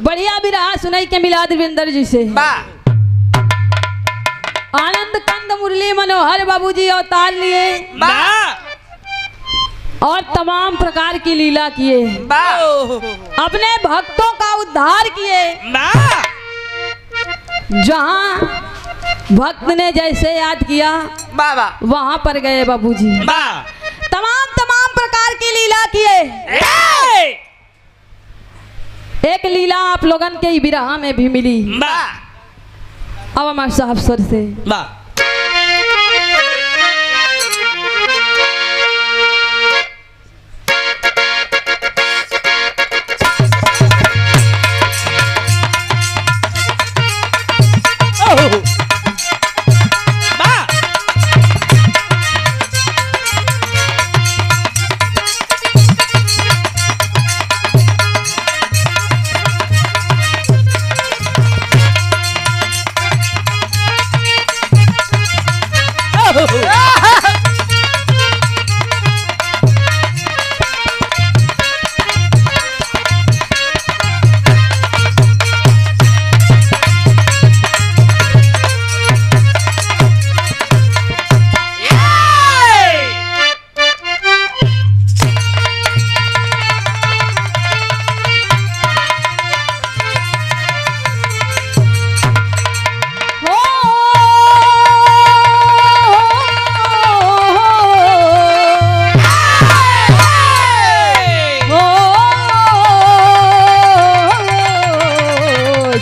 बढ़िया भी रहा सुनाई के मिला देवेंद्र जी से। आनंद कंद मुरली मनोहर बाबूजी अवतार लिए और तमाम प्रकार की लीला किए, अपने भक्तों का उद्धार किए। जहाँ भक्त ने जैसे याद किया वहां पर गए बाबूजी, तमाम प्रकार की लीला किए। एक लीला आप लोगन के बिरहा में भी मिली। अब हमारे साहब सर से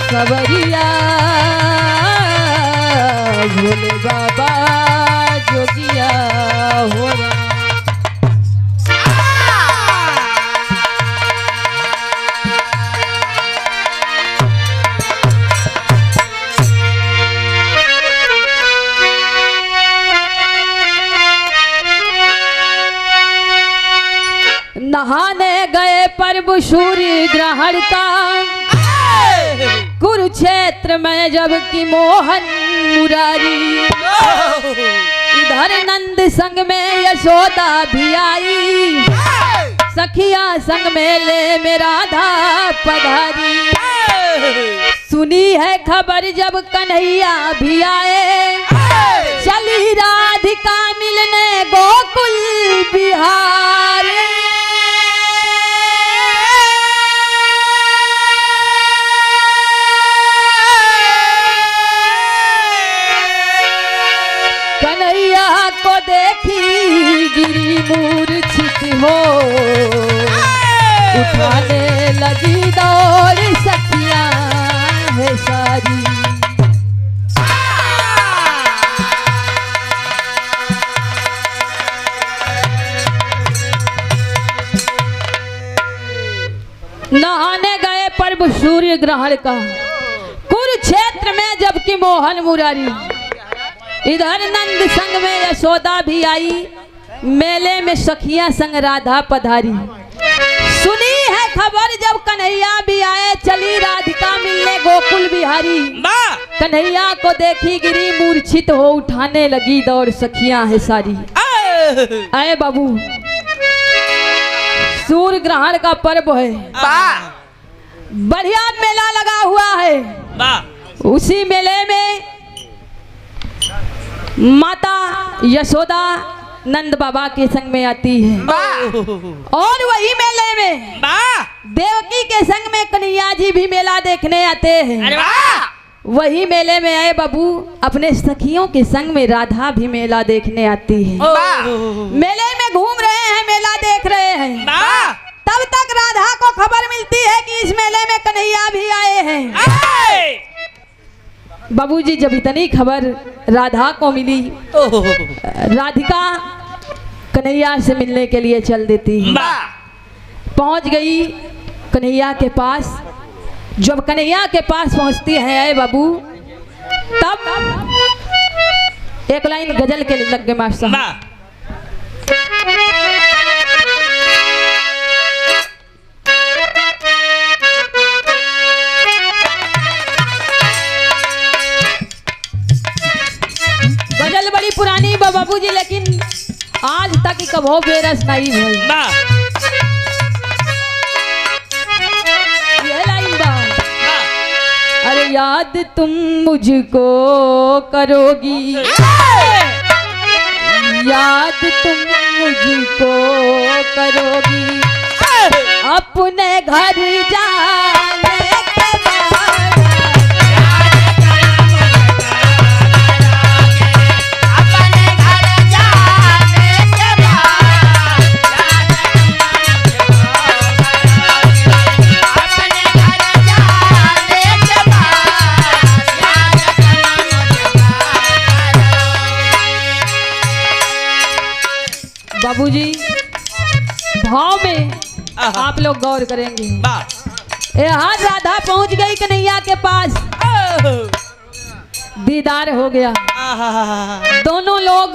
सबरिया भोले बाबा जोगिया हो रहा। नहाने गए पर्व सूर्य ग्रहण का कुरुक्षेत्र में जबकि मोहन मुरारी, इधर नंद संग में यशोदा भी आई, सखिया संग में ले में राधा पधारी। सुनी है खबर जब कन्हैया भी आए, चली राधिका मिलने गोकुल बिहार। देखी गिरी मूर्छित हो, उठाने लगी दौड़ सखियां है सारी। नहाने गए पर्व सूर्य ग्रहण का कुरुक्षेत्र में जबकि मोहन मुरारी, इधर नंद संग में यशोदा भी आई, मेले में सखिया संग राधा पधारी। सुनी है खबर जब कन्हैया भी आए, चली राधिका मिलने गोकुल बिहारी। कन्हैया को देखी गिरी मूर्छित हो, उठाने लगी दौड़ सखियां है सारी। आए बाबू सूर्य ग्रहण का पर्व है, बढ़िया मेला लगा हुआ है। उसी मेले में माता यशोदा नंद बाबा के संग में आती है, और वही मेले में देवकी के संग में कन्हैया जी भी मेला देखने आते हैं। वही मेले में आए बाबू अपने सखियों के संग में राधा भी मेला देखने आती है। मेले में घूम रहे हैं, मेला देख रहे हैं, तब तक राधा को खबर मिलती है कि इस मेले में कन्हैया भी आए हैं। बाबूजी जब इतनी खबर राधा को मिली, राधिका कन्हैया से मिलने के लिए चल देती है। पहुंच गई कन्हैया के पास। जब कन्हैया के पास पहुंचती है आए बाबू, तब एक लाइन गजल के लग गए मास्टर। गजल बड़ी पुरानी बाबू जी, लेकिन आज तक कभो बेरस नहीं हुई। ये लाइन बा याद तुम मुझको करोगी, याद तुम मुझको करोगी, अपने घर जाने के बाद बाबूजी भाव में आप लोग गौर करेंगे। यहाँ राधा पहुंच गई कन्हैया के पास, दीदार हो गया। दोनों लोग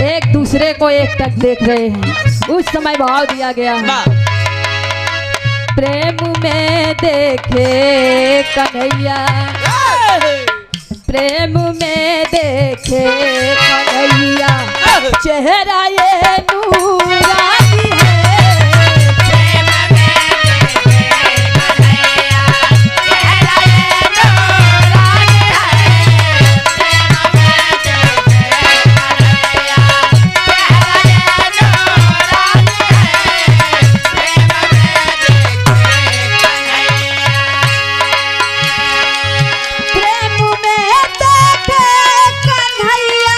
एक दूसरे को एकटक देख रहे हैं। उस समय भाव दिया गया, प्रेम में देखे कन्हैया, प्रेम में देखे कन्हैया, चेहरा ये नूरानी है, प्रेम में देखे कन्हैया, चेहरा ये नूरानी है, प्रेम में देखे कन्हैया, चेहरा ये नूरानी है, प्रेम में देखे कन्हैया, प्रेम में देखे कन्हैया,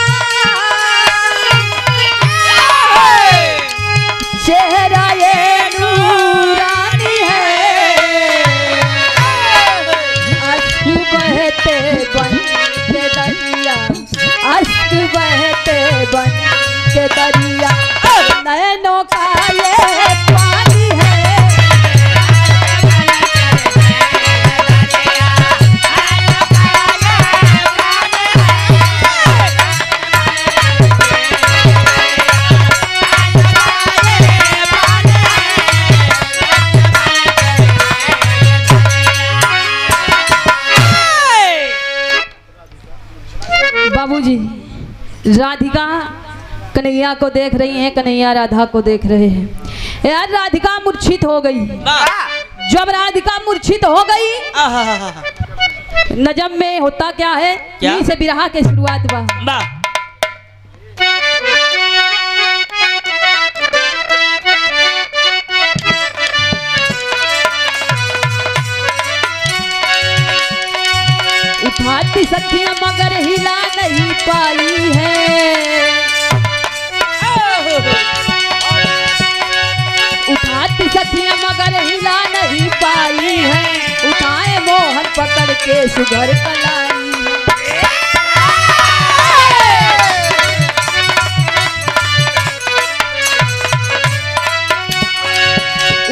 चेहरा ये नूरानी है, अश्क बहते बन के दरिया, अश्क बहते बन के दरिया, नैनों का ये पानी है, बाबूजी राधिका कन्हैया को देख रही हैं, कन्हैया राधा को देख रहे हैं। यार राधिका मूर्छित हो गई। जब राधिका मूर्छित हो गई, नजम में होता क्या है, यहीं से बिरहा के शुरुआत बा। उठाती सखियां मगर हिला नहीं पाई है, उठाती सखियां मगर हिला नहीं पाई है, उठाए मोहन पकड़ के सुघर कलाई,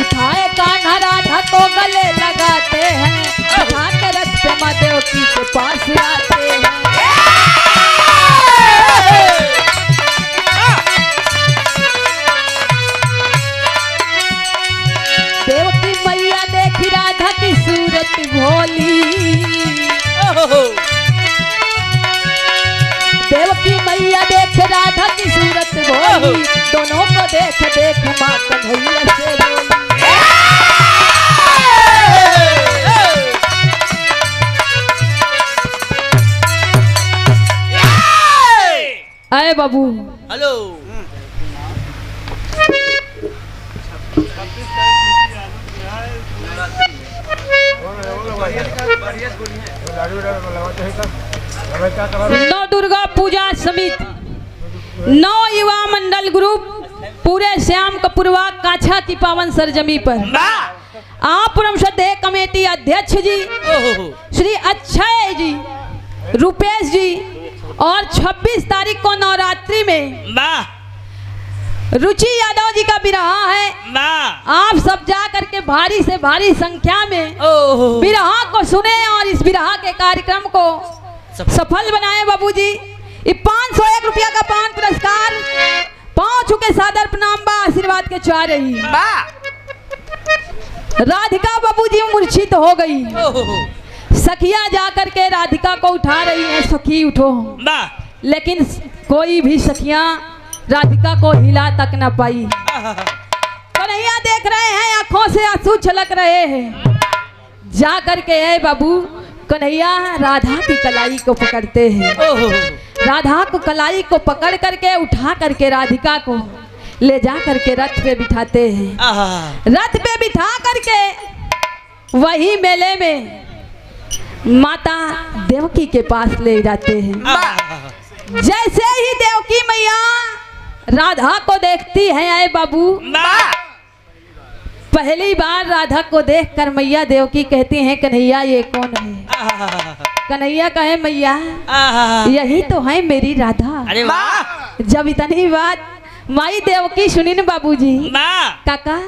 उठाए कान्हा राधा को गले लगाते हैं, उठा के रथ पे माँ देवकी के पास आते हैं। देवकी मैया देखी राधा की सूरत भोली, देवकी मैया देख राधा की सूरत भोली, दोनों को देख देख माँ कन्हैया से बोली, आए बाबू हेलो। नौ दुर्गा पूजा समिति, नौ युवा मंडल ग्रुप पूरे श्याम कपूरवा काछा की पावन सरजमी पर आप परम श्रद्धेय कमेटी अध्यक्ष जी श्री अक्षय जी, रुपेश जी और 26 तारीख को नवरात्रि में रुचि यादव जी का बिरहा है। आप सब जा करके भारी से भारी संख्या में बिरहा को सुने और इस बिरहा के कार्यक्रम को सफल बनाए। बाबूजी ये 501 रुपया का पान पुरस्कार पांव छुके सादर प्रणाम बा आशीर्वाद के चाह रही। राधिका बाबूजी मूर्छित हो गई, सखिया जाकर के राधिका को उठा रही है, सखी उठो, लेकिन कोई भी सखिया राधिका को हिला तक न पाई। कन्हैया देख रहे हैं, आंखों से आंसू छलक रहे हैं। जा करके है बाबू कन्हैया राधा की कलाई को पकड़ते हैं। राधा को कलाई को पकड़ करके उठा करके राधिका को ले जा करके रथ पे बिठाते हैं। रथ पे बिठा करके वही मेले में माता देवकी के पास ले जाते हैं। जैसे ही देवकी मैया राधा को देखती है, आए बाबू, पहली बार राधा को देखकर मैया देवकी कहती हैं, कन्हैया ये कौन है? कन्हैया कहे, मैया यही तो है मेरी राधा। अरे वाह! जब इतनी बात माई देवकी सुनी न बाबूजी, काका,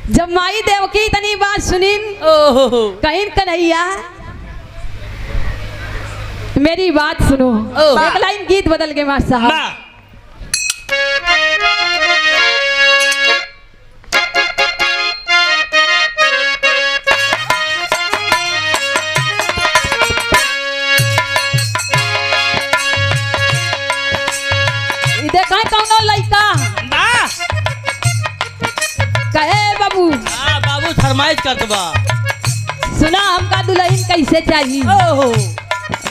जब माई देवकी इतनी बात सुनी, कहीं कन्हैया मेरी बात सुनो। एक लाइन गीत बदल के मार साहब। देखा कौनो लड़का कहे बाबू, बाबू फरमाइश कर दबा, सुना हमका दुल्हन कैसे चाहिए।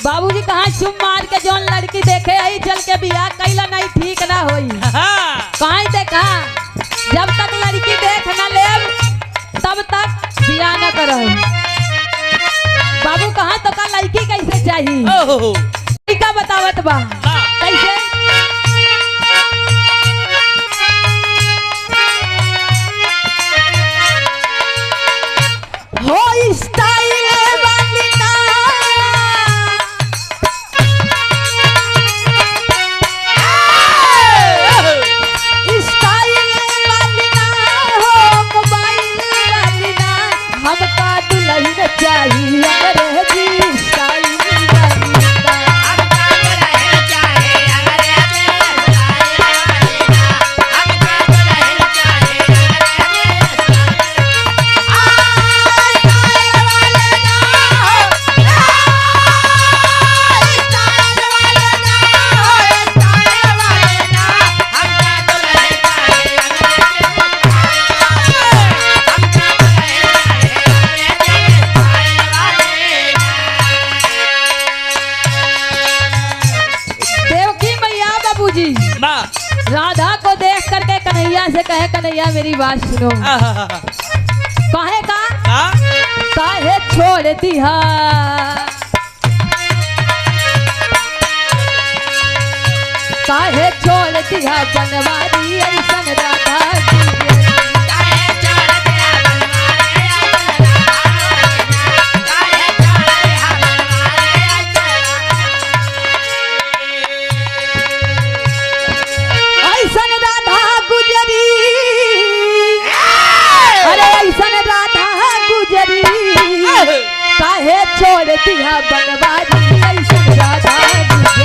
बाबूजी कहाँ चुप मार के जौन लड़की देखे आई चल के बियाह कैला नहीं ठीक ना होई। कहाँ देखा, जब तक लड़की देख न ले तब तक बियाह न करो। बाबू कहाँ तो का लड़की कैसे चाहिए, लड़का बतावत बा कैसे। हो स्टाइल वाली ना, स्टाइल वाली ना, हो मोबाइल वाली ना, हमका दुल्हन चाहिए अंग्रेजी स्टाइल वाली ना। राधा को देख करके कन्हैया से कहे, कन्हैया मेरी बात सुनो। काहे का काहे छोड़ दिया, काहे छोड़ दिया बनवारी ऐसन राधा काहे छोड़ दिया बनवारी ऐसन राधा गुजरी।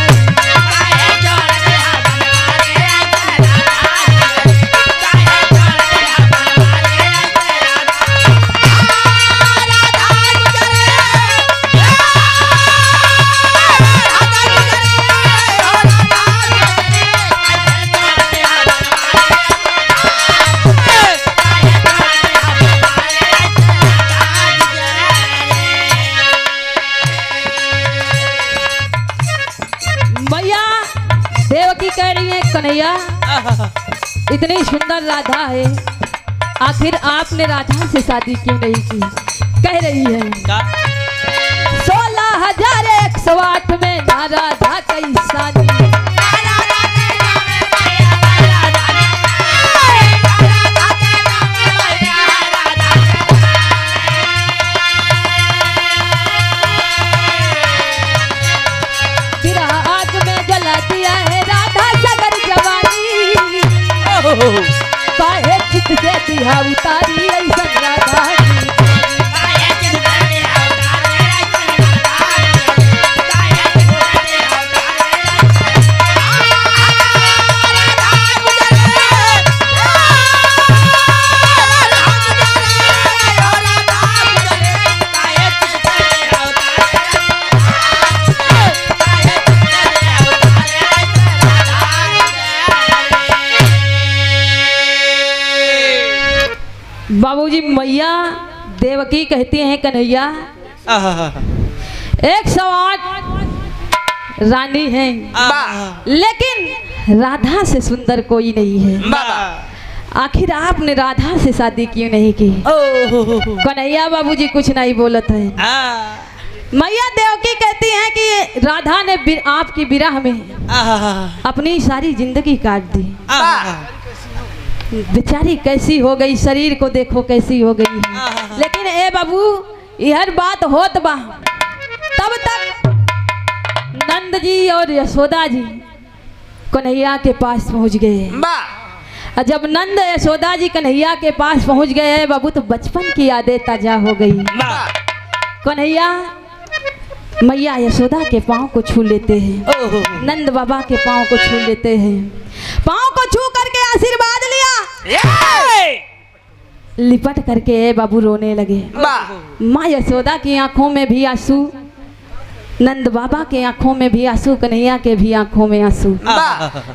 देवकी कह रही है, कन्हैया इतनी सुंदर राधा है, आखिर आपने राधा से शादी क्यों नहीं की? कह रही है 16,108 में ना राधा की शादी। काहे चित से दिया उतारी ऐसन राधा की। बाबूजी मैया देवकी कहती हैं, कन्हैया 108 रानी हैं, लेकिन राधा से सुंदर कोई नहीं है। आखिर आपने राधा से शादी क्यों नहीं की? कन्हैया बाबूजी कुछ नहीं बोलत है। मैया देवकी कहती हैं कि राधा ने आपकी विरह में अपनी सारी जिंदगी काट दी। बेचारी कैसी हो गई, शरीर को देखो कैसी हो गई। लेकिन ए बाबू यह बात होत बा, तब तक नंद जी और यशोदा जी कन्हैया के पास पहुंच गए। जब नंद यशोदा जी कन्हैया के पास पहुंच गए बाबू, तो बचपन की यादें ताजा हो गई। कन्हैया मैया यशोदा के पाँव को छू लेते हैं, नंद बाबा के पाँव को छू लेते हैं। पाँव को छू करके आशीर्वाद लिया, लिपट करके बाबू रोने लगे। माँ यशोदा की आंखों में भी आंसू, नंद बाबा के आंखों में भी आंसू, कन्हैया के भी आंखों में आंसू।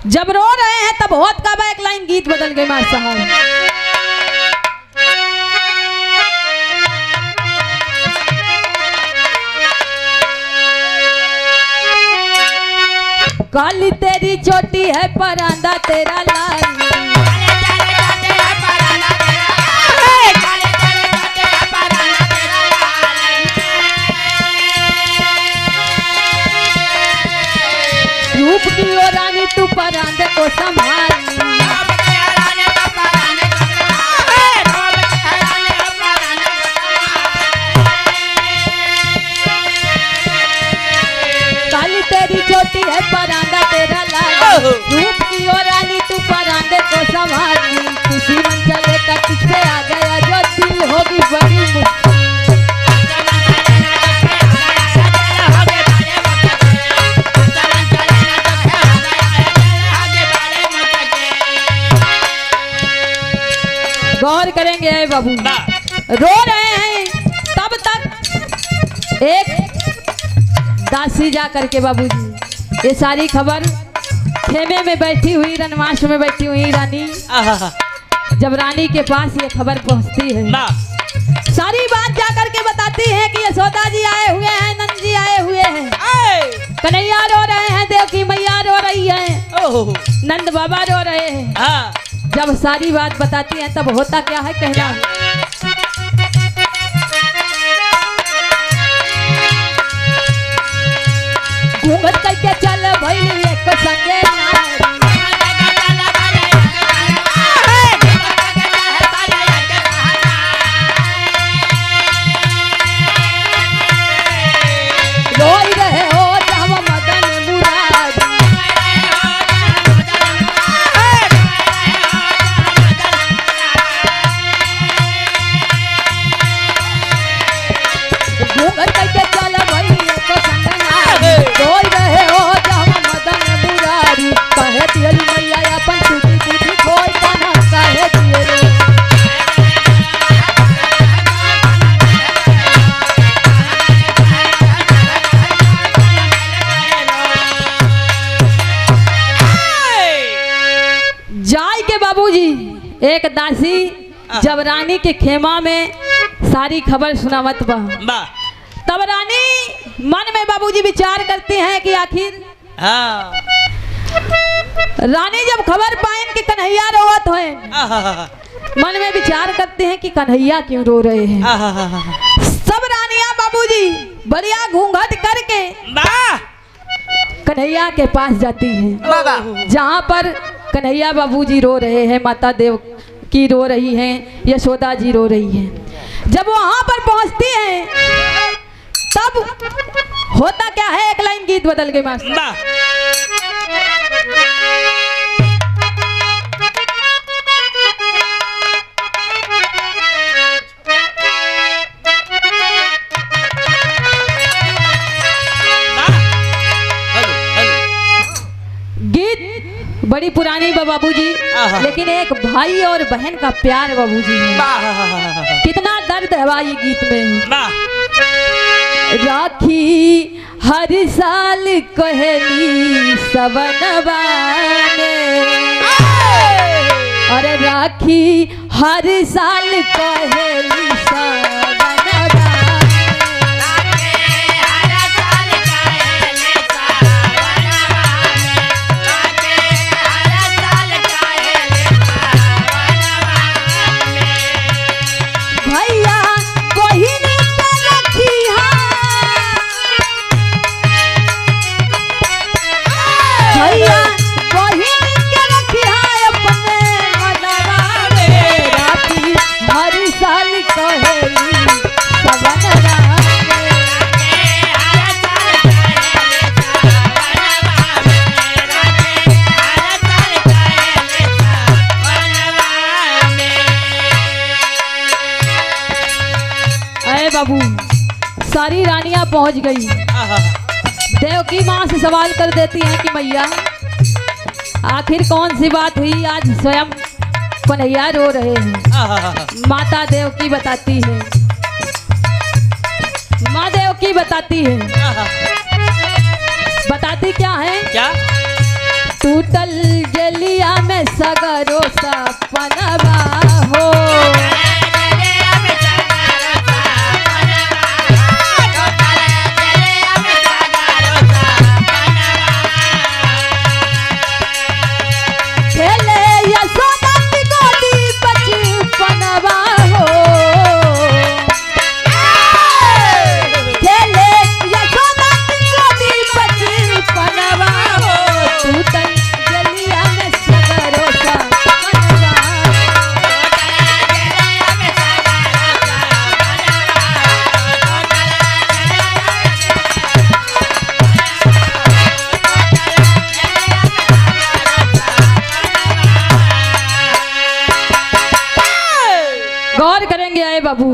जब रो रहे हैं तब होत का एक लाइन गीत बदल गए मां साहब। काली तेरी चोटी है परांदा तेरा लाल, रूप की ओ रानी तू परांदे को संभाल। काली तेरी चोटी है परांदा तेरा लाल, रूप की ओ रानी तू परांदे को संभाल। खुशी मन चले का तुझ पे आ गया जो दिल होगी बड़ी मुश्किल। गौर करेंगे है बाबू, रो रहे हैं तब तक एक दासी जा करके बाबूजी ये सारी खबर खेमे में बैठी हुई, रनवास में बैठी हुई रानी, जब रानी के पास ये खबर पहुंचती है, सारी बात जा करके बताती है कि यशोदा जी आए हुए हैं, नंद जी आए हुए हैं, कन्हैया रो रहे हैं, देवकी मैया रो रही है, नंद बाबा रो रहे हैं। जब सारी बात बताती हैं तब होता क्या है कहना, घूंघट करके चल भइल एक संगे रोई रहे हो जब मदन मुराद, घूंघट करके चल भइल एक संगे रोई रहे हो जब मदन मुरारी। कहे दियली मैया अपन टूटी टूटी खोई कान्हा कहे दियली, जाय के बाबूजी एक दासी जब रानी के खेमा में सारी खबर सुनावत बा, तब रानी मन में बाबूजी विचार करती हैं कि आखिर रानी जब खबर पाएं कि कन्हैया रोवत है, मन में विचार करते हैं कि कन्हैया क्यों रो रहे हैं। सब रानियां बाबूजी बढ़िया घूंघट करके कन्हैया के पास जाती हैं, जहाँ पर कन्हैया बाबूजी रो रहे हैं, माता देव की रो रही हैं, यशोदा जी रो रही हैं। जब वहां पर पहुंचती हैं तब होता क्या है, एक लाइन गीत बदल गई मास्टर। गीत बड़ी पुरानी बाबूजी, लेकिन एक भाई और बहन का प्यार बाबूजी है। कितना दर्द है भाई गीत में। राखी हर साल कहली सबनवा में, अरे राखी हर साल कहली सबनवा में, सारी रानियां पहुंच गई। देवकी माँ से सवाल कर देती हैं कि मैया आखिर कौन सी बात हुई, आज स्वयं कन्हैया रो रहे हैं। माता देवकी बताती है, माँ देवकी बताती है, बताती क्या है? क्या? टूटल गलिया में सगरो सपनवा हो, खेले यशोदा की गोदी बचपनवा हो, खेले यशोदा की गोदी बचपनवा हो, टूटल गलिया में सगरो सपनवा गौर करेंगे आए बाबू।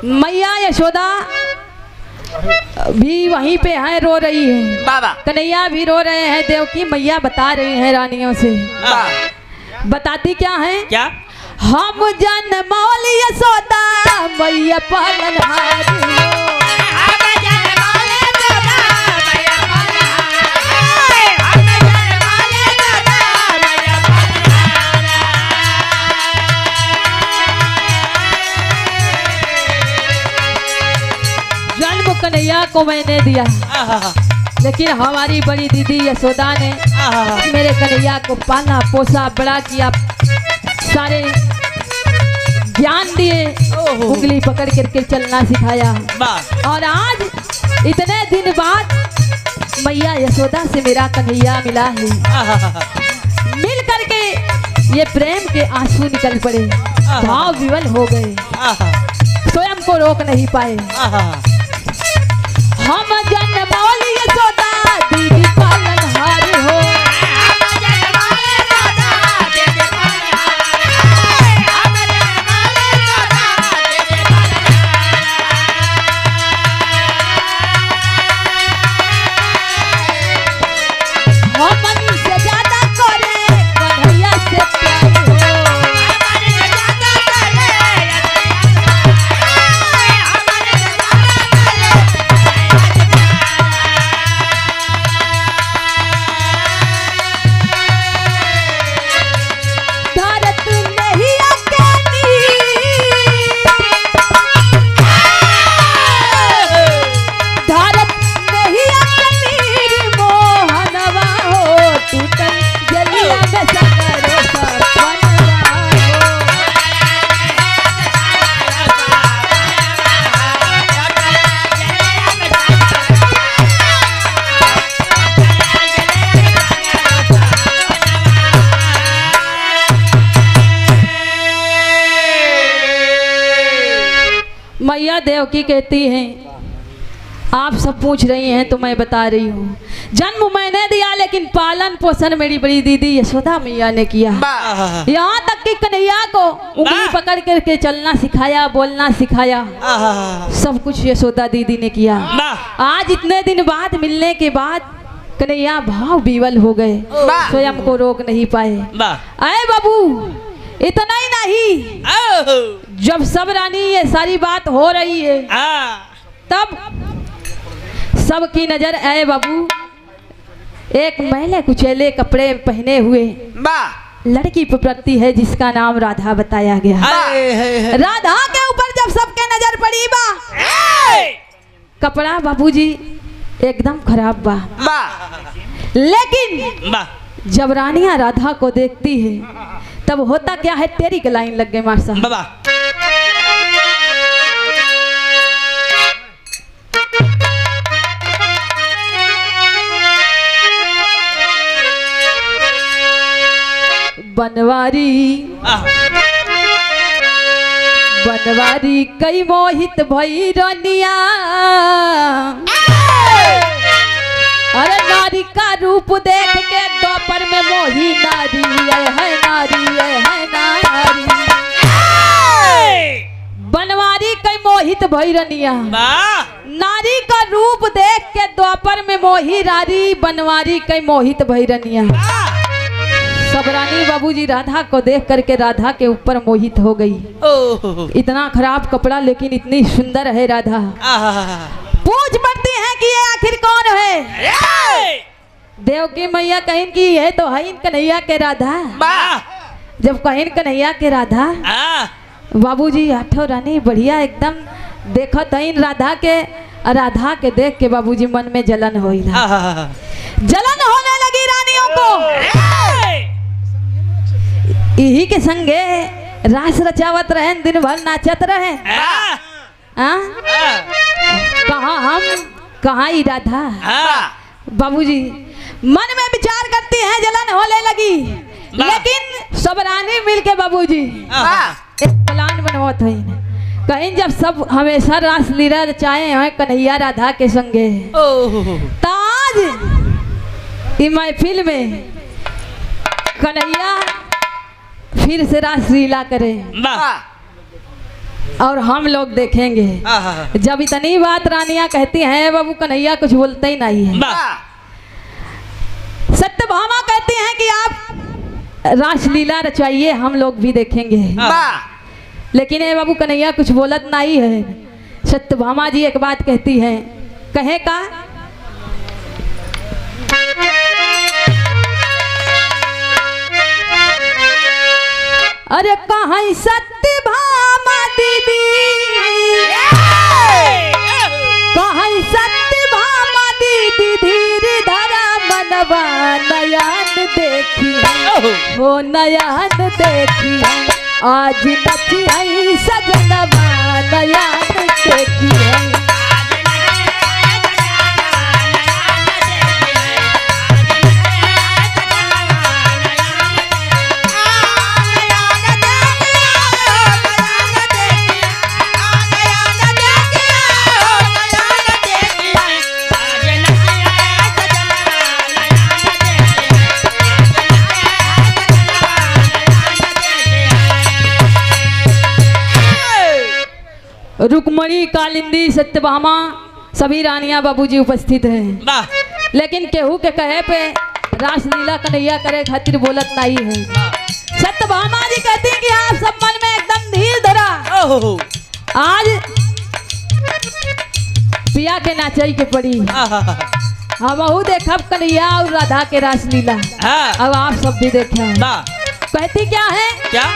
मैया यशोदा भी वहीं पे हैं, रो रही है, कन्हैया भी रो रहे हैं। देवकी मैया बता रही हैं रानियों से, बताती क्या है? क्या? हम जनमौली यशोदा मैया पालनहारी हो, जन्म कन्हैया को मैंने दिया, लेकिन हमारी बड़ी दीदी यशोदा ने मेरे कन्हैया को पाला पोसा बड़ा किया, सारे ज्ञान दिए, उंगली पकड़ करके चलना सिखाया। और आज इतने दिन बाद मैया यशोदा से मेरा कन्हैया मिला है। मिल करके ये प्रेम के आंसू निकल पड़े, भाव विवल हो गए, स्वयं को रोक नहीं पाए। हम जनमौली यशोदा दीदी पालनहार हो, हमन से ज्यादा करे कन्हैया से प्यार हो, भारत नहीं अकेली, भारत नहीं अकेली मोहनवा हो, टूटल गलिया में सगरो सपनवा हो। मैया देवकी कहती हैं, आप सब पूछ रही हैं तो मैं बता रही हूँ, जन्म मैंने दिया लेकिन पालन पोषण मेरी बड़ी दीदी यशोदा मैया ने किया। यहाँ तक कि कन्हैया को उंगली पकड़ करके चलना सिखाया, बोलना सिखाया, सब कुछ यशोदा दीदी ने किया। आज इतने दिन बाद मिलने के बाद कन्हैया भाव विवल हो गए, स्वयं को रोक नहीं पाए। अरे बाबू इतना ही नहीं, जब सब रानी ये सारी बात हो रही है तब सबकी नजर आए बाबू एक मैले कुचेले कपड़े पहने हुए लड़की पर पड़ती है, जिसका नाम राधा बताया गया। राधा के ऊपर जब सबके नजर पड़ी कपड़ा बाबूजी एकदम खराब बा, लेकिन जब रानियां राधा को देखती है तब होता क्या है, तेरी के लाइन लग गए मार साहब। बनवारी बनवारी कई मोहित भई रनिया, अरे नारी का रूप देख के दोपहर में मोही नारी है नारी है नारी। बनवारी कई मोहित भैरनिया। नारी का रूप देख के द्वापर में मोही रारी बनवारी कई मोहित भैरनिया। सबरानी बाबूजी राधा को देख करके राधा के ऊपर मोहित हो गई। इतना खराब कपड़ा लेकिन इतनी सुंदर है राधा। पूछ पड़ती है कि ये आखिर कौन है। देवकी मैया कहीं की है तो है कन्हैया के राधा। जब कहीं कन्हैया के राधा बाबूजी आठो रानी बढ़िया एकदम देखो तइन राधा के देख के बाबूजी मन में जलन हो जलन होने लगी रानियों को। यही के संगे रास रचावत रहे दिन भर नाचत रहे। कहा हम कहा ही राधा। बाबूजी मन में विचार करती हैं जलन होने लगी। लेकिन सब रानी मिल के बाबूजी एक प्लान बनवाते हैं। कहीं जब सब हमेशा रास लीला रचाए हैं कन्हैया राधा के संगे ताज इस महफिल में कन्हैया फिर से रास लीला करे और हम लोग देखेंगे। जब इतनी बात रानियां कहती हैं बाबू कन्हैया कुछ बोलते ही नहीं है। सत्यभामा कहती हैं कि आप रास लीला रचाइए हम लोग भी देखेंगे। लेकिन ये बाबू कन्हैया कुछ बोलत नहीं है। सत्यभामा जी एक बात कहती है कहे का अरे कहाँ सत्यभामा दीदी कहाँ सत्यभामा दीदी धीरे धरा मनवा नयन देखी हो नयन देखी आज नची है सजनवा नयन देखी है। रुक्मणी कालिंदी सत्यभामा सभी रानियां बाबूजी उपस्थित हैं। लेकिन केहू के कहे पे रासलीला कन्हैया करे खातिर बोलत नहीं है। सत्यभामा जी कहती हैं कि आप सब मन में एकदम धीर धरा आज पिया के नाचाई के पड़ी। हम देखब कन्हैया और राधा के रासलीला। अब आप सब भी देखें। कहती क्या है क्या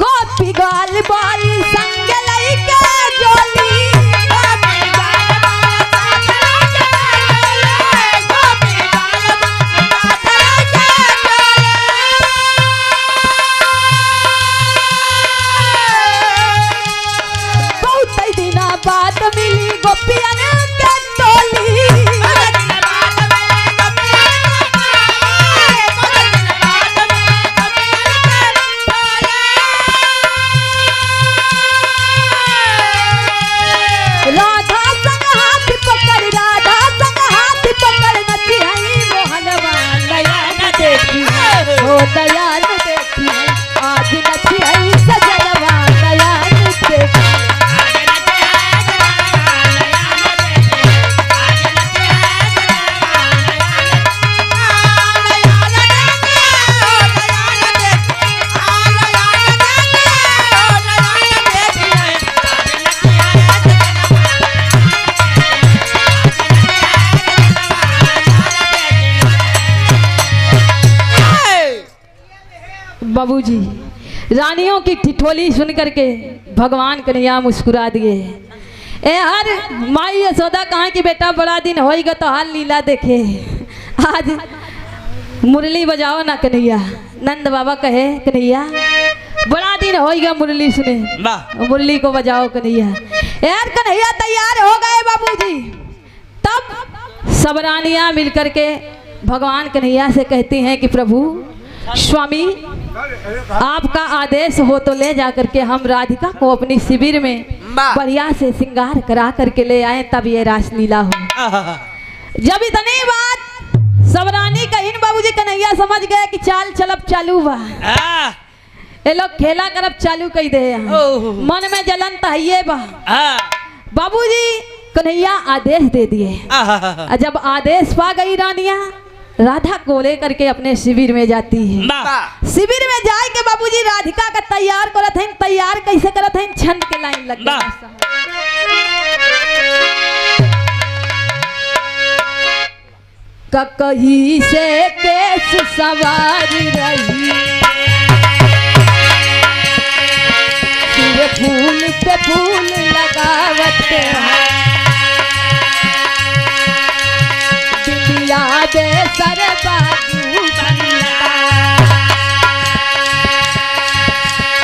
गोपी गाल बाली संग लइके जोली बहुत दिना बाद मिली गोपियन के टोली। दयाल देखी आज नची है सजनवा दयाल देखी। बाबूजी रानियों की ठिठोली सुन करके भगवान कन्हैया मुस्कुरा दिए। ए हर माई यशोदा कहाँ की बेटा बड़ा दिन होएगा तो हाल लीला देखे। आज मुरली बजाओ ना कन्हैया। नंद बाबा कहे कन्हैया बड़ा दिन होएगा मुरली सुने मुरली को बजाओ कन्हैया। यार कन्हैया तैयार हो गए बाबूजी। तब सब रानियां मिल करके भगवान कन्हैया से कहती हैं कि प्रभु स्वामी आपका आदेश हो तो ले जा करके हम राधिका को अपनी शिविर में बढ़िया से श्रृंगार करा करके ले आए तब ये रासलीला हो। जब इतनी बात सब रानी कहीं बाबूजी कन्हैया समझ गए कि चाल चलब चालू बा। ये लोग खेला करब चालू कर दे यहाँ। ओह। मन में जलन तहिए बा। हाँ। बाबूजी कन्हैया आदेश दे दिए। आहा। जब आदेश पा गई रानिया राधा को लेकर के अपने शिविर में जाती है। वाह। शिविर में जाए के बाबूजी राधिका का तैयार करत हैं। तैयार कैसे करत हैं? छंद के लाइन लग वाह। ककही से केस सवार रही सिर फूल पे फूल लगावत दिलिया दे सर बाजू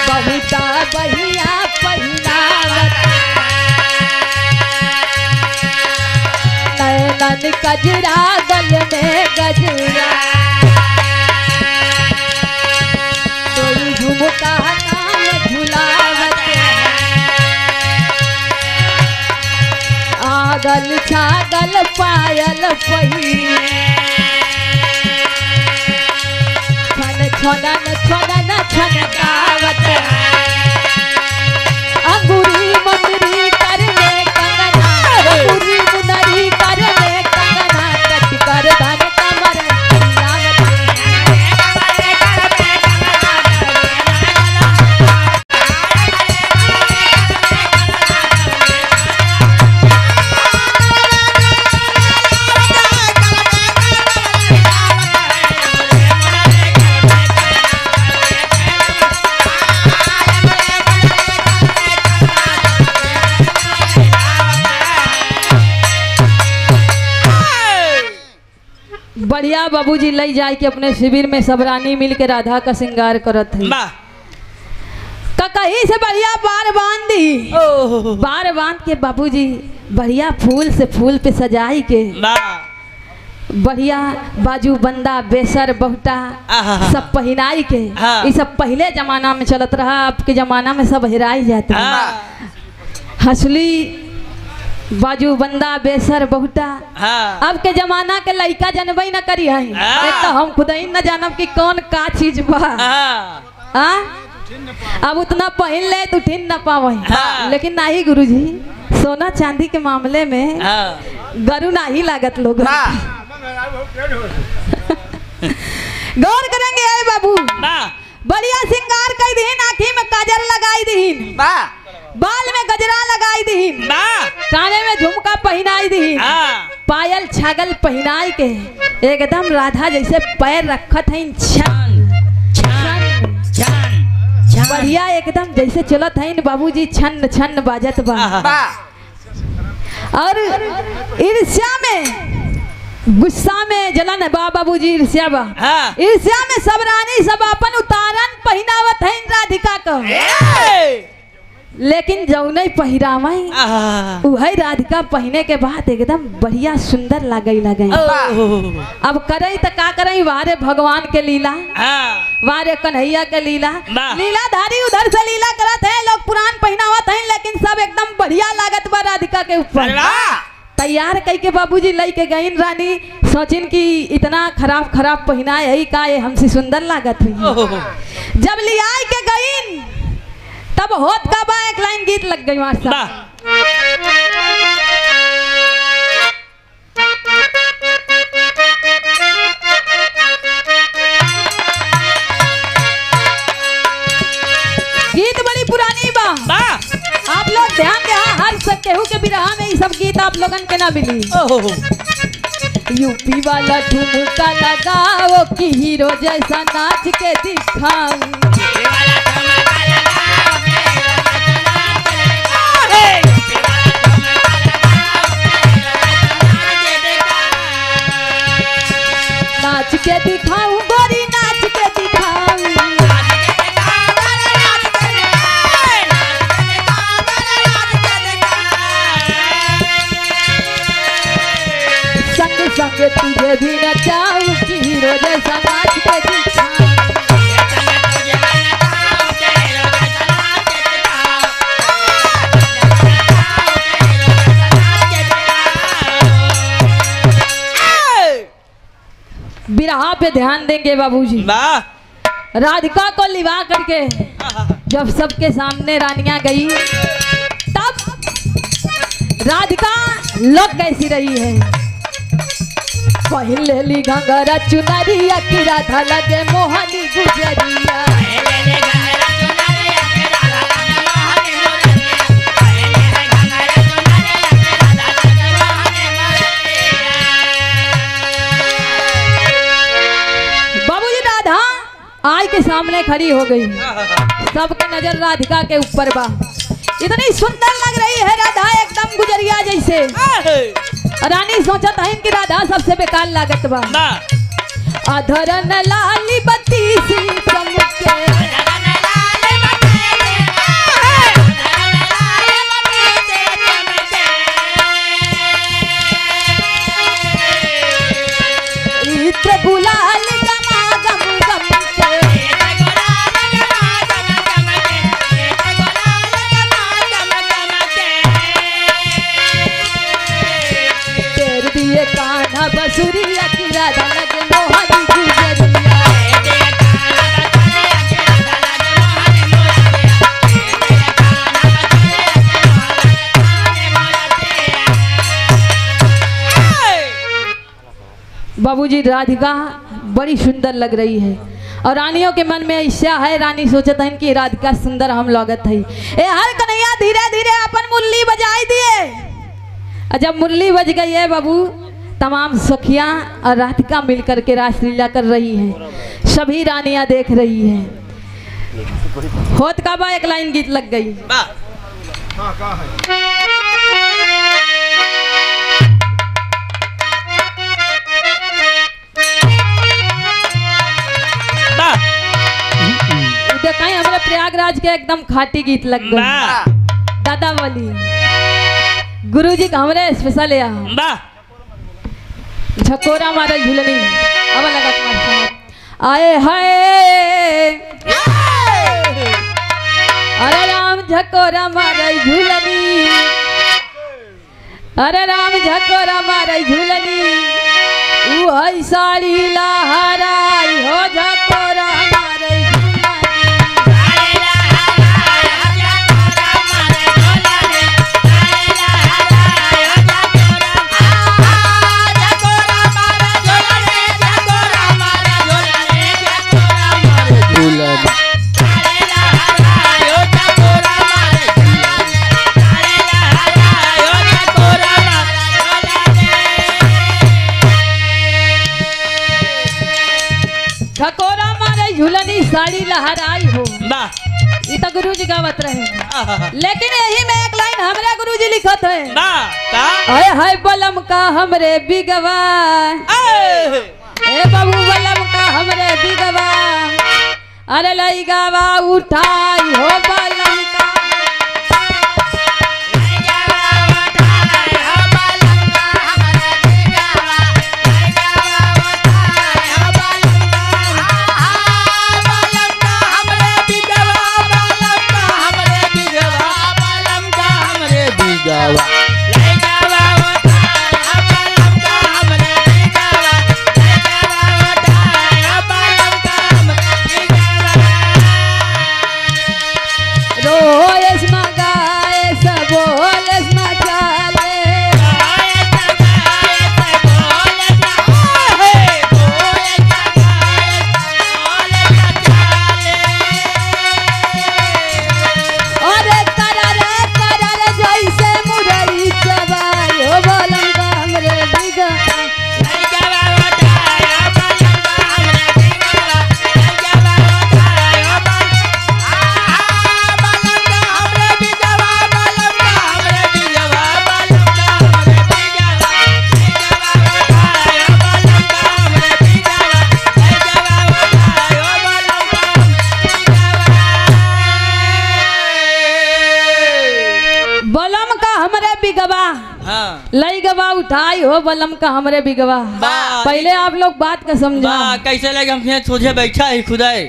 बहुता बहिया पहिनावत नैनन कजरा गल में गजरा कोई झुमका नाम झुलावत आगल छागल पायल पहिरे छन छनन छनन छनकावत अंगूरी मुंदरी करने कंगना अंगूरी मुंदरी करने कंगना कट कर धन कमर लावत बढ़िया बाबूजी ले जाए के अपने शिविर में सब रानी मिल के राधा का श्रृंगार करत है। वाह। कहीं से बढ़िया बार बांध दी। ओह। बार बांध के बाबूजी बढ़िया फूल से फूल पे सजाई के वाह। बढ़िया बाजू बंदा बेसर बहुटा आहा। सब पहनाई के। हाँ। ये सब पहले जमाना में चलत रहा। अब के जमाना में सब हेराई जाते हैं। हाँ। हंसली बाजू बंदा बेसर बहुटा। हाँ। अब के जमाना के लड़का जनबई न करी है। हाँ। एक तो हम खुद ही न जानब कि कौन का चीज बा। हाँ। हाँ? अब उतना पहन ले तो ठिन न पावे। हाँ। लेकिन नहीं गुरुजी सोना चांदी के मामले में हाँ। गरु नहीं लागत लोग। गौर करेंगे आए बाबू वाह। बढ़िया श्रृंगार कर दीन आँखी में काजल लगाई दीन वाह। बाल में गजरा लगाई दीन वाह। काने में झुमका पहनाई दीन हाँ। पायल छागल पहनाई के एकदम राधा जैसे पैर रखत है छन छन बढ़िया एकदम जैसे चलत है बाबूजी छन छन बाजत बा। और ईर्ष्या में गुस्सा में जलन है बा बाबूजी ईर्ष्या बा। हाँ। ईर्ष्या में सब रानी सब अपन उतारन पहनावत है राधिका का। लेकिन जौने पहिरावई उहे राधिका पहने के बाद एकदम बढ़िया सुंदर लगई लगे। अब करे तो का करे वारे भगवान के लीला। हाँ। वारे कन्हैया के लीला। वाह। लीलाधारी उधर से लीला करत है लोग पुरान पहनावत है लेकिन सब एकदम बढ़िया लागत बा राधिका के ऊपर। तैयार कई के बाबूजी लई के गईन रानी सोचिन कि इतना खराब खराब पहना यही का ये हमसे सुंदर लागत हुई। जब लियाई के गईन तब होत का बा एक लाइन गीत लग गई वहां सा। गीत बड़ी पुरानी बा। आप लोग ध्यान दे हर केहू के बिरहा में ये सब गीत आप लोगन के ना मिली। यूपी वाला ठुमका लगाओ कि हीरो जैसा नाच के दिखाऊं। नाच के दिखाऊं गोरी नाच के दिखाऊं। संग संग तुझे भी नचाऊं कि हीरो जैसा नाच के दिखाऊं। बिरहा पे ध्यान देंगे बाबूजी। राधिका को लिवा करके जब सबके सामने रानियां गई, तब राधिका लोग कैसी रही है। पहले ली घंघरा चुनरिया की राधा लगे मोहनी गुजरिया। बाबूजी राधा आई के सामने खड़ी हो गई, सबके नजर राधिका के ऊपर बा। इतनी सुंदर लग रही है राधा, एकदम गुजरिया जैसे। रानी सोचत है कि राधा सबसे बेकार लागत बा। अधरन लाली बत्ती सी चमके, इत्र गुलाल गमा गम गम के। तेर दिए कान्हा बसुरिया की राधा लगे मोहनी गुजरिया। बाबूजी राधिका बड़ी सुंदर लग रही है और रानियों के मन में इच्छा है, रानी सोचत है कि राधिका सुंदर हम लागत है। ए हर कन्हैया धीरे धीरे अपन मुरली बजाई दिए। और जब मुरली बज गई है बाबू, तमाम सखियां और राधिका मिलकर के रासलीला कर रही हैं, सभी रानियां देख रही हैं। होत का बा एक लाइन गीत लग गई। कहीं हमारे प्रयागराज के एकदम खाटी गीत लग गई। दादा वाली गुरुजी का हमरे स्पेशल या झकोरा मारे झूलनी अब लगा तुम्हारे आए हाय। अरे राम झकोरा मारे झूलनी, अरे राम झकोरा मारे झूलनी, वो साड़ी लहराई हो झकोरा मारे झकोरा मारे झूलनी साड़ी लहराई हो। इतना गुरुजी गावत रहे, लेकिन यही में एक लाइन हमरे गुरुजी लिखत है। हाय हाय बलम का हमरे बिगवा, ए बाबू बलम का हमरे बिगवा, अरे लई गावा उठाई हो बलम का। लई गवा उठाई हो बलम का हमरे बिगवा। पहले आप लोग बात का समझा कैसे लगे, हम यहाँ सोचे बैठा ही खुदाई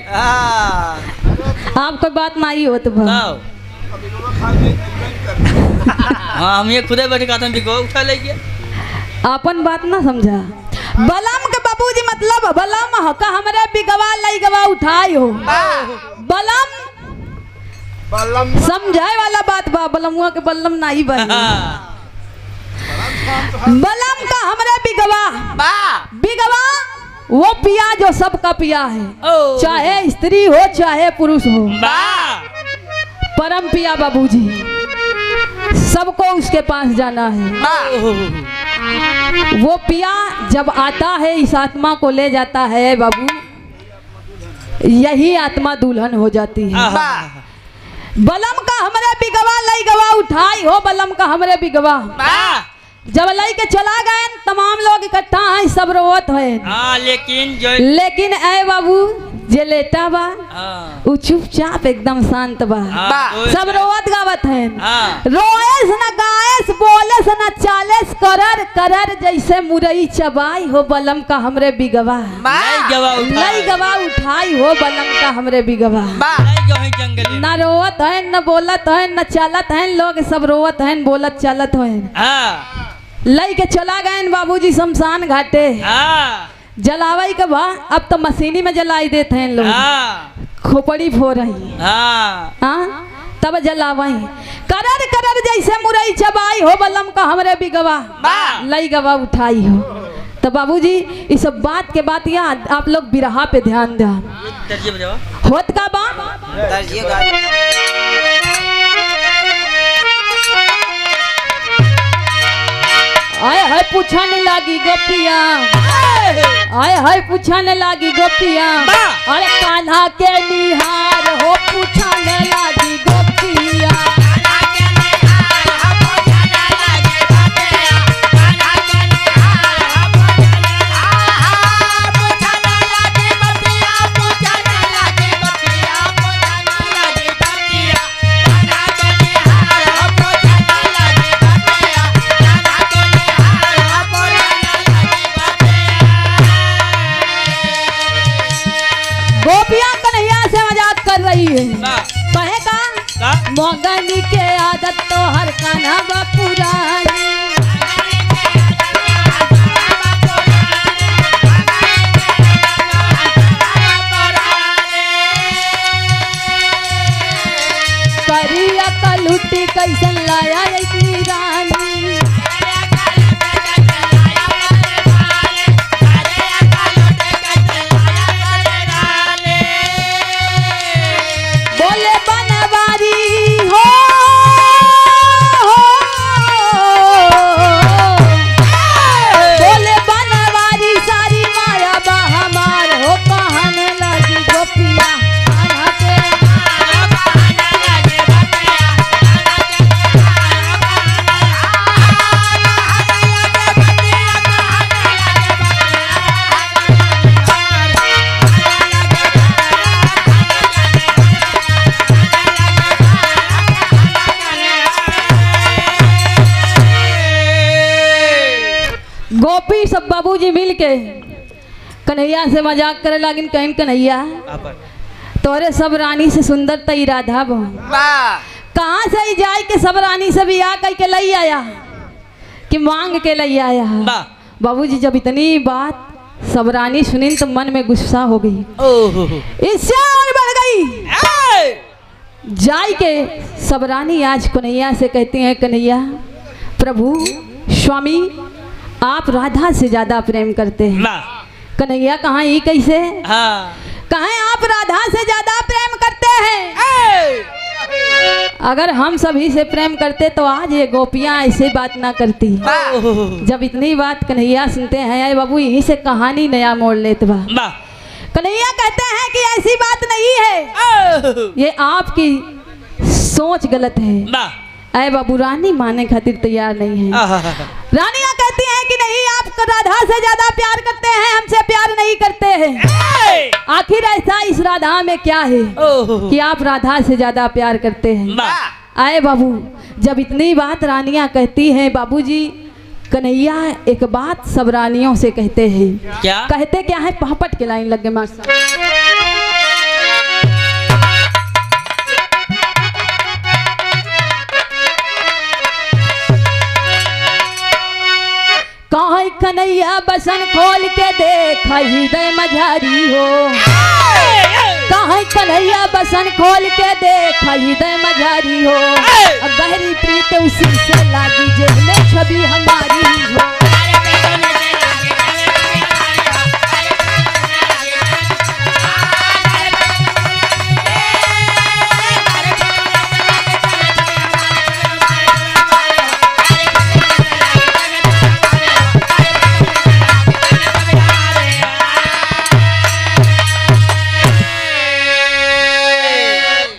आपको बात ना ही हो तो हाँ हम ये खुदे बैठे कहते हैं उठा ले गया अपन बात ना समझा। बलम के बाबूजी मतलब बलम हका हमरे बिगवा लई गवा उठाई हो बलम समझाए वाला बात बा बलमुआ के बलम नहीं बन बलम का हमरे बिगवा वो पिया जो सबका पिया है चाहे स्त्री हो चाहे पुरुष हो परम पिया बाबूजी सबको उसके पास जाना है वो पिया जब आता है इस आत्मा को ले जाता है बाबू यही आत्मा दुल्हन हो जाती है बलम का हमरे बिगवा लई गवा उठाई हो बलम का हमरे बिगवा जब लई के चला गए तमाम लोग इकट्ठा हैं सब रोवत है लेकिन ऐ बाबू जे लेटा बा वो चुपचाप एकदम शांत बा सब रोवत गावत है रोएस न गाएस बोलेस न चालेस करर जैसे मुरई चबाई हो बलम का हमरे बिगवा लई गवा उठाई हो बलम का हमरे बिगवा न रोवत है न बोलत है न चालत है लोग सब रोवत है बोलत चालत है लई के चला गए बाबूजी शमशान घाटे जलावाई के बा अब तो मशीनी में जलाई देते हैं लोग खोपड़ी फो रही तब जलावाई करर जैसे मुरई चबाई हो बलम का हमरे बिगवा लई गवा उठाई हो तो बाबूजी इस सब बात के बात याद आप लोग बिरहा पे ध्यान दे होत का बा आए है पूछने लगी गोपिया आए है पूछने लगी गोपिया अरे कान्हा के निहार हो पूछने लगी गोपिया कहे का मोगनी के आदत तो हर कान्हा पुरानी करिया कलुटी कैसन लाया इतनी रानी गोपी सब बाबूजी मिल के कन्हैया से मजाक करे लागिन कहीं कन्हैया तोरे सब रानी से सुंदर तई राधा बो कहाँ से जाए के सब रानी से भी आ कह के लई आया कि मांग के लई आया बाबूजी जब इतनी बात सब रानी सुनी तो मन में गुस्सा हो गई इससे और बढ़ गई जाय के सब रानी आज कन्हैया से कहती हैं कन्हैया प्रभु स्वामी आप राधा से ज्यादा प्रेम करते हैं कन्हैया कहाँ ही कैसे कहें आप राधा से ज्यादा प्रेम करते हैं अगर हम सभी से प्रेम करते तो आज ये गोपियां ऐसे बात ना करती जब इतनी बात कन्हैया सुनते हैं बाबू यहीं से कहानी नया मोड़ लेते बा कन्हैया कहते हैं कि ऐसी बात नहीं है ये आपकी सोच गलत है अरे बाबू रानी माने खातिर तैयार नहीं है रानियां कहती हैं कि नहीं आप राधा से ज्यादा प्यार करते हैं हमसे प्यार नहीं करते हैं आखिर ऐसा इस राधा में क्या है कि आप राधा से ज्यादा प्यार करते हैं आए बाबू जब इतनी बात रानियां कहती हैं बाबूजी कन्हैया एक बात सब रानियों से कहते हैं क्या कहते क्या है पहापट के लाइन लग गए मास्टर कन्हैया कन्हैया बसन खोल के देख हृदय मझारी हो। कहाँ कन्हैया बसन खोल के देख हृदय मझारी हो। गहरी प्रीत उसी से लागी जिसमें छवि हमारी हो।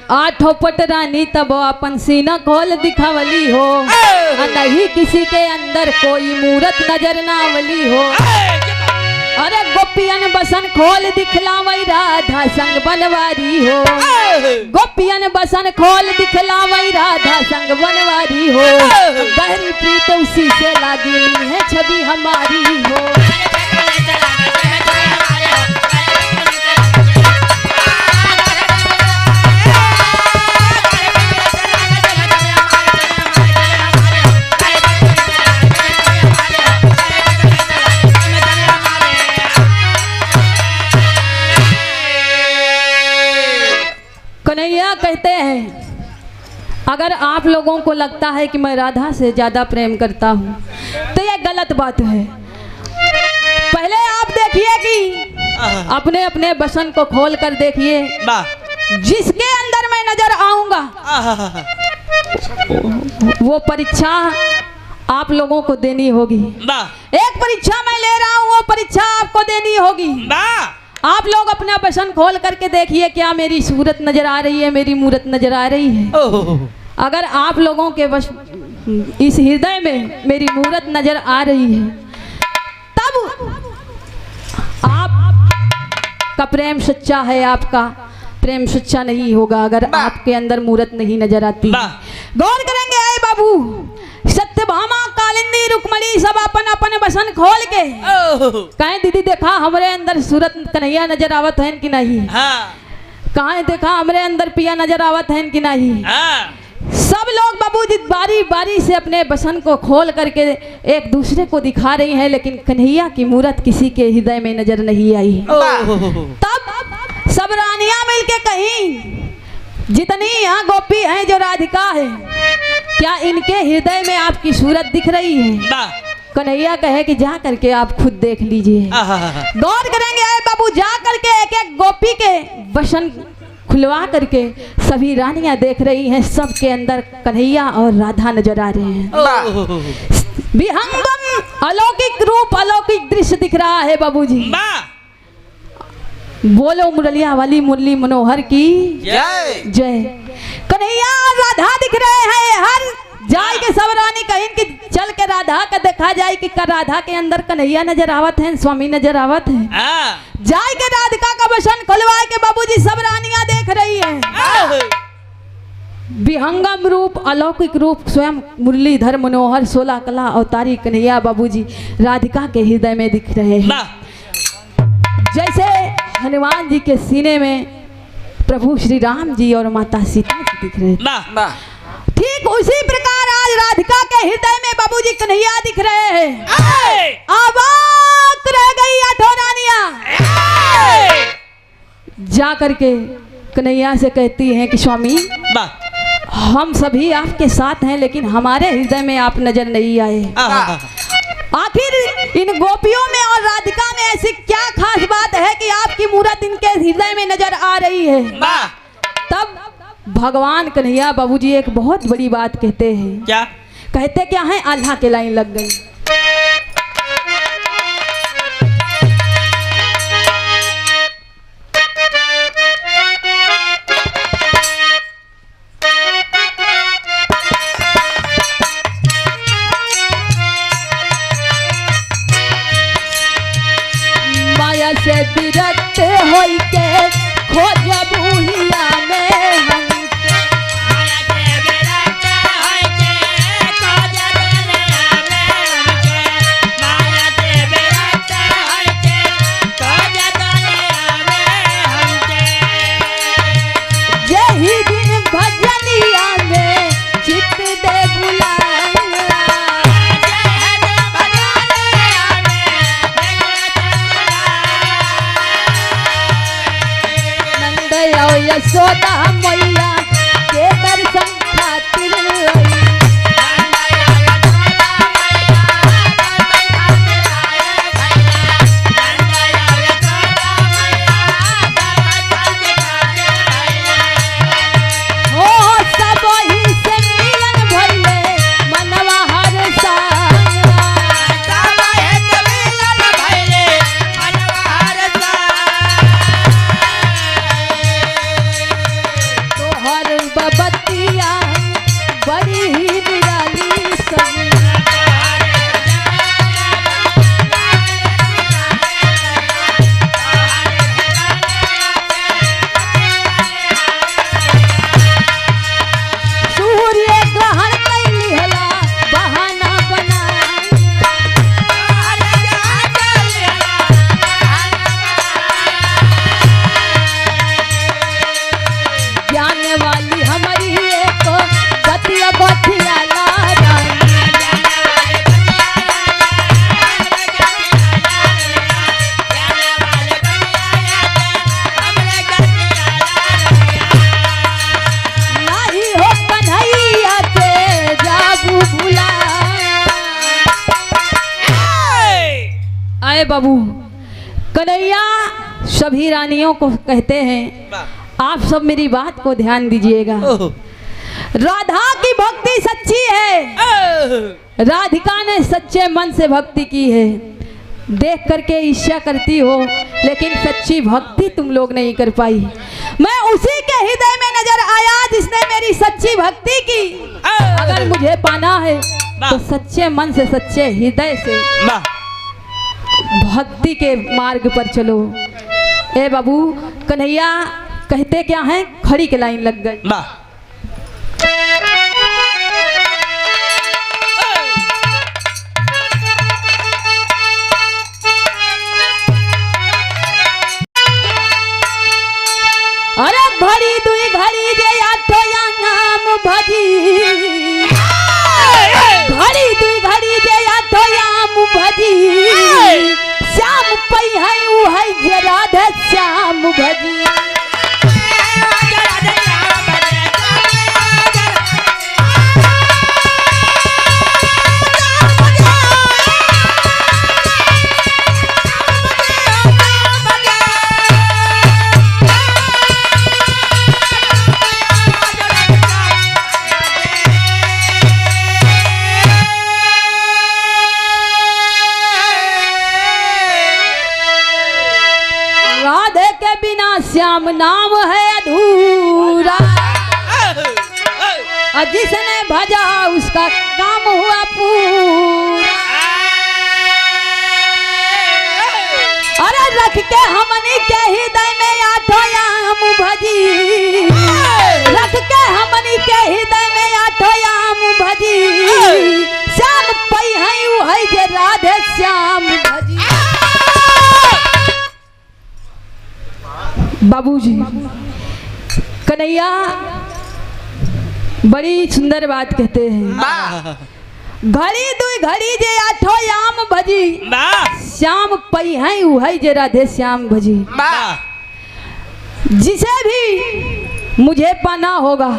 आठों पट रानी तब अपन सीना खोल दिखावली हो। नहीं किसी के अंदर कोई मूरत नजर नावली हो। अरे गोपियन बसन खोल दिखलावई राधा संग बनवारी हो। गोपियन बसन खोल दिखलावई राधा संग बनवारी हो। गहरी प्रीत उसी से लागी है छवि हमारी हो। कन्हैया कहते हैं अगर आप लोगों को लगता है कि मैं राधा से ज्यादा प्रेम करता हूँ तो यह गलत बात है। पहले आप देखिए कि अपने अपने बसन को खोल कर देखिए। जिसके अंदर मैं नजर आऊंगा वो परीक्षा आप लोगों को देनी होगी। एक परीक्षा मैं ले रहा हूँ, वो परीक्षा आपको देनी होगी। आप लोग अपना बसन खोल करके देखिए क्या मेरी सूरत नजर आ रही है, मेरी मूरत नजर आ रही है। अगर आप लोगों के बस इस हृदय में मेरी मूरत नजर आ रही है तब आपका प्रेम सच्चा है। आपका प्रेम सच्चा नहीं होगा अगर आपके अंदर मूरत नहीं नजर आती। गौर करेंगे आए बाबू, सत्यभामा कालिंदी रुक्मणी सब अपन अपन बसन खोल के कहें दीदी देखा हमारे अंदर सूरत कन्हैया नजर आवत है कि नहीं। कहें देखा हमारे अंदर पिया नजर आवत है कि नहीं। सब लोग बाबूजी बारी बारी से अपने बसन को खोल करके एक दूसरे को दिखा रही हैं, लेकिन कन्हैया की मूरत किसी के हृदय में नजर नहीं आई। तब सब रानियां मिलके कहीं जितनी यहाँ गोपी हैं जो राधिका है क्या इनके हृदय में आपकी सूरत दिख रही है। कन्हैया कहे कि जा करके आप खुद देख लीजिए। गौर करेंगे आए बाबू, जा करके एक एक गोपी के बसन खुलवा करके सभी रानियां देख रही हैं। सबके अंदर कन्हैया और राधा नजर आ रहे हैं। विहंगम अलौकिक रूप अलौकिक दृश्य दिख रहा है बाबूजी। बोलो मुरलिया वाली मुरली मनोहर की जय जय। कन्हैया और राधा दिख रहे हैं। हर जाय के सब रानी कहीं कि चल के राधा का देखा जाए कि राधा के अंदर कन्हैया नजर आवत है, स्वामी नजर आवत है। जाय के राधिका का बसन खुलवा के बाबूजी सब रानियां देख रही हैं। विहंगम रूप अलौकिक रूप स्वयं मुरलीधर मनोहर 16 कला अवतारी कन्हैया बाबूजी राधिका के हृदय में दिख रहे हैं। जैसे हनुमान जी के सीने में प्रभु श्री राम जी और माता सीता जी दिख रहे हैं, ठीक उसी प्रकार आज राधिका के हृदय में बाबूजी कन्हैया दिख रहे हैं। आवाज रह गई आठों रानियां जा करके कन्हैया से कहती हैं कि स्वामी हम सभी आपके साथ हैं लेकिन हमारे हृदय में आप नजर नहीं आए। आखिर इन गोपियों में और राधिका में ऐसी क्या खास बात है कि आपकी मूरत इनके हृदय में नजर आ रही है। तब भगवान कन्हैया बाबूजी एक बहुत बड़ी बात कहते हैं। क्या कहते क्या है? आल्हा के लाइन लग गई। माया से विरक्त होई के खोज बुहिया में हम लगोथिया लारानी। नहीं हो कन्हैया के जाबू भुला। आए बाबू, कन्हैया सभी रानियों को कहते हैं, आप सब मेरी बात को ध्यान दीजिएगा। राधा की भक्ति सच्ची है, राधिका ने सच्चे मन से भक्ति की है। देख करके ईर्ष्या करती हो, लेकिन सच्ची भक्ति तुम लोग नहीं कर पाई। मैं उसी के हृदय में नजर आया जिसने मेरी सच्ची भक्ति की। अगर मुझे पाना है तो सच्चे मन से, सच्चे हृदय से भक्ति के मार्ग पर चलो। ए बाबू, कन्हैया कहते क्या हैं, खड़ी के लाइन लग गई। अरे घड़ी दुई घड़ी जे आठो या नाम भजी, घड़ी दुई घड़ी जे आठो याम भजी। श्याम पई है उ है जे राधे श्याम भजी। राधे के बिना श्याम नाम है अधूरा, जिसने भजा उसका काम हुआ पूरा। अरे रख के हमनी के हृदय में आठो याम भजी, रख के हमनी के हृदय में आठो याम भजी। श्याम पई है उ है जे राधे श्याम भजी। बाबूजी, कन्हैया बड़ी सुंदर बात कहते हैं। घड़ी दुई घड़ी जे आठो याम भजी। श्याम पई है उ है जे राधे श्याम भजी। जिसे भी मुझे पाना होगा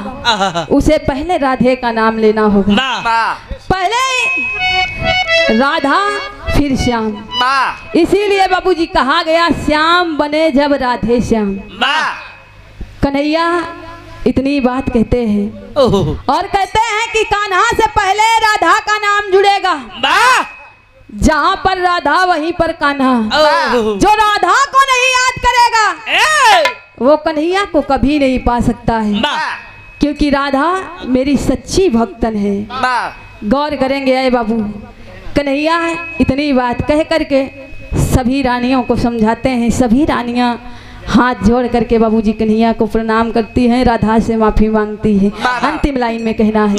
उसे पहले राधे का नाम लेना होगा। पहले राधा फिर श्याम। इसीलिए बाबूजी कहा गया, श्याम बने जब राधे श्याम। कन्हैया इतनी बात कहते हैं और कहते हैं कि कान्हा से पहले राधा का नाम जुड़ेगा। जहाँ पर राधा वहीं पर कान्हा। जो राधा को नहीं याद करेगा वो कन्हैया को कभी नहीं पा सकता है, क्योंकि राधा मेरी सच्ची भक्तन है। गौर करेंगे आए बाबू। कन्हैया इतनी बात कह करके सभी रानियों को समझाते हैं। सभी रानियां हाथ जोड़ करके बाबूजी कन्हैया को प्रणाम करती हैं, राधा से माफी मांगती है। अंतिम लाइन में कहना है,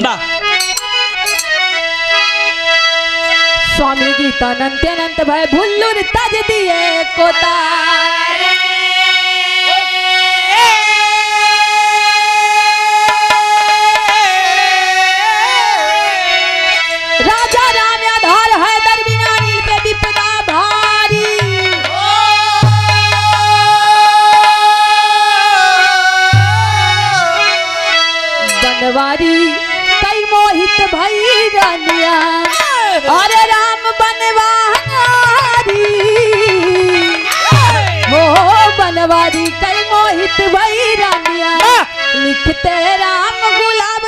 स्वामी गीत अनंत अनंत भय भुल्लुर तज दिए कोता। राजा राम आधार है दर बिना नील पे विपदा भारी। बनवारी कई मोहित भई रानिया, अरे राम बनवारी हो बनवारी कई मोहित भई रानिया। लिखते राम गुलाब